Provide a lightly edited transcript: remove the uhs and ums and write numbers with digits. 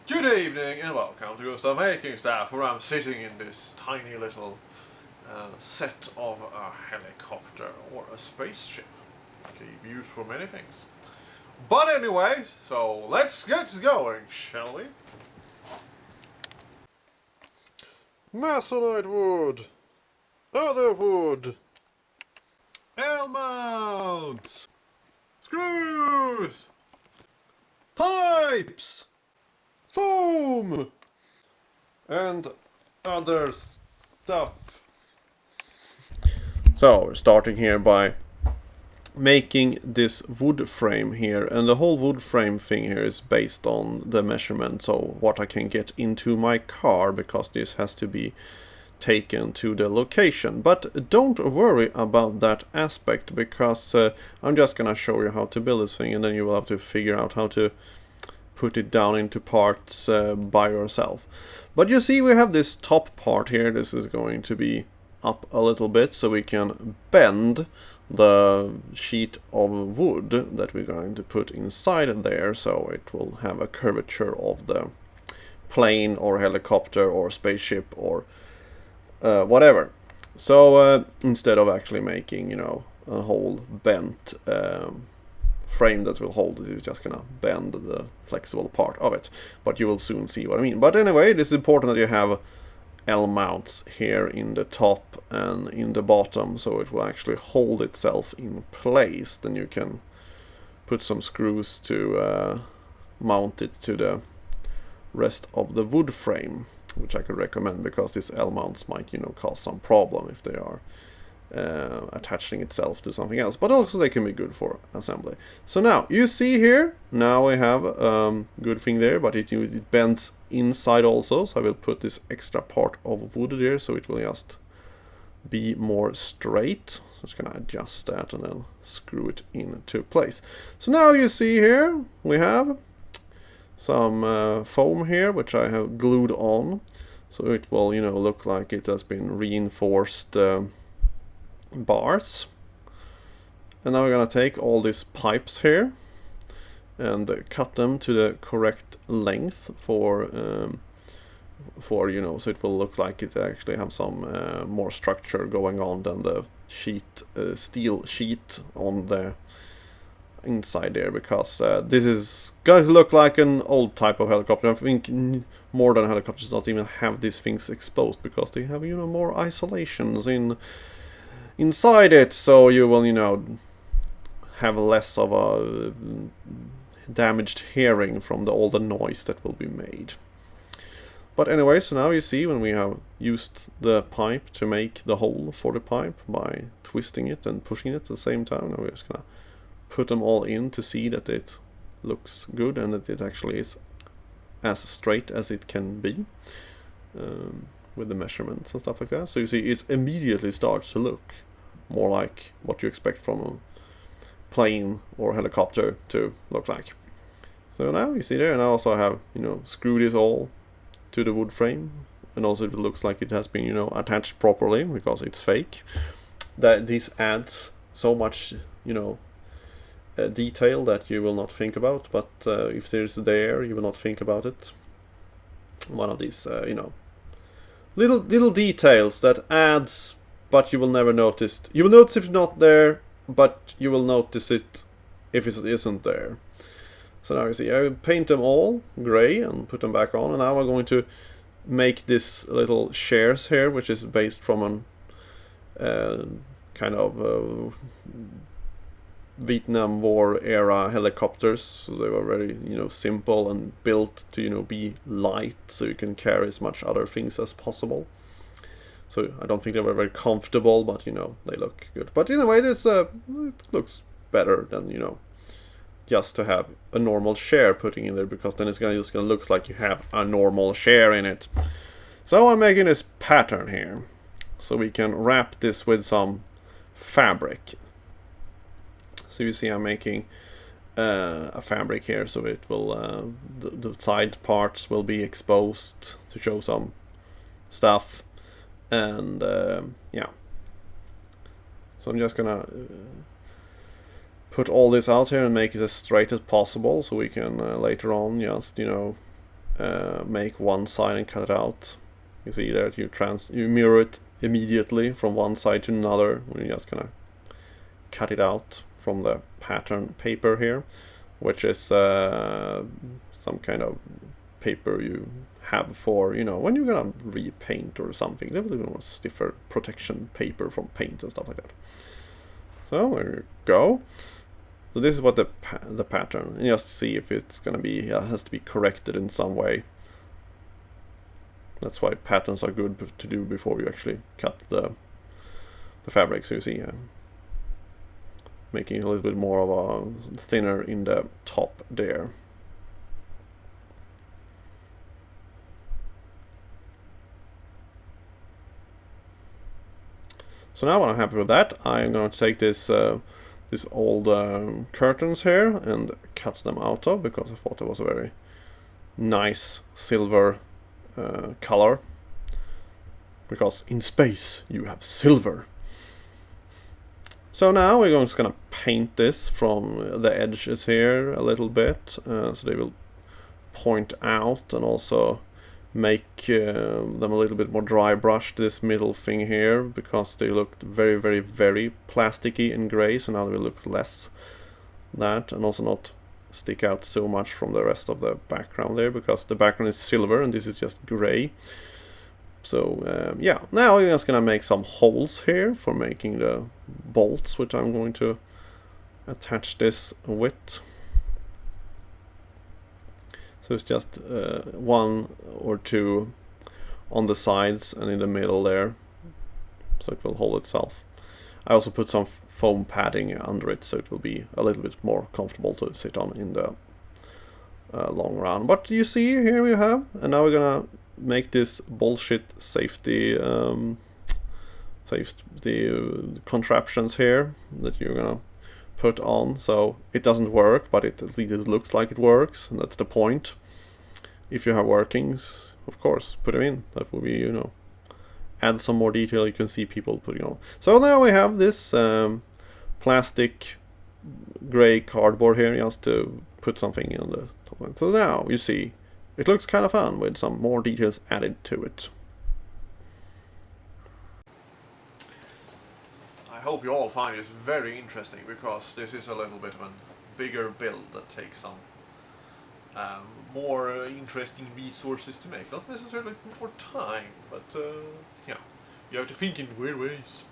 Good evening and welcome to Gustav Making Stuff, where I'm sitting in this tiny little set of a helicopter or a spaceship. It can be used for many things. But anyway, so let's get going, shall we? Masonite wood, other wood, L mounts, screws, pipes, foam, and other stuff. So, starting here by making this wood frame here, and the whole wood frame thing here is based on the measurement, so what I can get into my car, because this has to be taken to the location. But don't worry about that aspect, because I'm just gonna show you how to build this thing, and then you will have to figure out how to put it down into parts by yourself. But you see, we have this top part here. This is going to be up a little bit so we can bend the sheet of wood that we're going to put inside there, so it will have a curvature of the plane or helicopter or spaceship or whatever. So instead of actually making, you know, a whole bent frame that will hold it, you're just gonna bend the flexible part of it. But you will soon see what I mean. But anyway, it is important that you have L mounts here in the top and in the bottom, so it will actually hold itself in place. Then you can put some screws to mount it to the rest of the wood frame, which I could recommend, because these L mounts might, you know, cause some problem if they are attaching itself to something else, but also they can be good for assembly. So now you see here, now we have good thing there, but it bends inside also, so I will put this extra part of wood there so it will just be more straight. So I'm just gonna adjust that and then screw it into place. So now you see here we have some foam here, which I have glued on, so it will, you know, look like it has been reinforced bars. And now we're gonna take all these pipes here and cut them to the correct length for you know, so it will look like it actually have some more structure going on than the sheet steel sheet on the inside there, because this is going to look like an old type of helicopter. I think modern helicopters don't even have these things exposed, because they have, you know, more isolations inside it, so you will, you know, have less of a damaged hearing from all the noise that will be made. But anyway, so now you see, when we have used the pipe to make the hole for the pipe by twisting it and pushing it at the same time, now we're just gonna put them all in to see that it looks good and that it actually is as straight as it can be, with the measurements and stuff like that. So you see, it immediately starts to look more like what you expect from a plane or helicopter to look like. So now you see there, and I also have, you know, screwed it all to the wood frame, and also it looks like it has been, you know, attached properly, because it's fake. That this adds so much, you know, detail that you will not think about, but if there's there, you will not think about it. One of these, you know, little details that adds, but you will never notice. You will notice if it's not there, but you will notice it if it isn't there. So now you see, I paint them all gray and put them back on, and now I'm going to make this little shares here, which is based from an kind of Vietnam War era helicopters. So they were very, you know, simple and built to, you know, be light, so you can carry as much other things as possible. So I don't think they were very comfortable, but, you know, they look good. But in a way, it looks better than, you know, just to have a normal share putting in there, because then it's just gonna look like you have a normal share in it. So I'm making this pattern here, so we can wrap this with some fabric. So you see, I'm making a fabric here, so it will the side parts will be exposed to show some stuff, and yeah. So I'm just gonna put all this out here and make it as straight as possible, so we can later on just, you know, make one side and cut it out. You see that you mirror it immediately from one side to another. We're just gonna cut it out from the pattern paper here, which is some kind of paper you have for, you know, when you're gonna repaint or something. They will want stiffer protection paper from paint and stuff like that. So there you go. So this is what the pattern, and just see if it's gonna be, has to be corrected in some way. That's why patterns are good to do before you actually cut the fabric. So you see, making it a little bit more of a thinner in the top there. So now when I'm happy with that, I'm going to take this these old curtains here and cut them out of, because I thought it was a very nice silver color. Because in space you have silver. So now we're just gonna paint this from the edges here a little bit, so they will point out, and also make them a little bit more dry brushed, this middle thing here, because they looked very, very, very plasticky and gray. So now they will look less that, and also not stick out so much from the rest of the background there, because the background is silver and this is just gray. So yeah, now we're just gonna make some holes here for making the bolts, which I'm going to attach this with. So it's just one or two on the sides and in the middle there, so it will hold itself. I also put some foam padding under it, so it will be a little bit more comfortable to sit on in the long run. But you see, here we have, and now we're gonna make this bullshit safety contraptions here that you're gonna put on. So it doesn't work, but at least it looks like it works, and that's the point. If you have workings, of course, put them in. That will be, you know, add some more detail. You can see people putting on. So now we have this plastic gray cardboard here, just to put something on the top. So now you see it looks kind of fun with some more details added to it. I hope you all find this very interesting, because this is a little bit of a bigger build that takes some more interesting resources to make. Not necessarily more time, but yeah, you have to think in weird ways.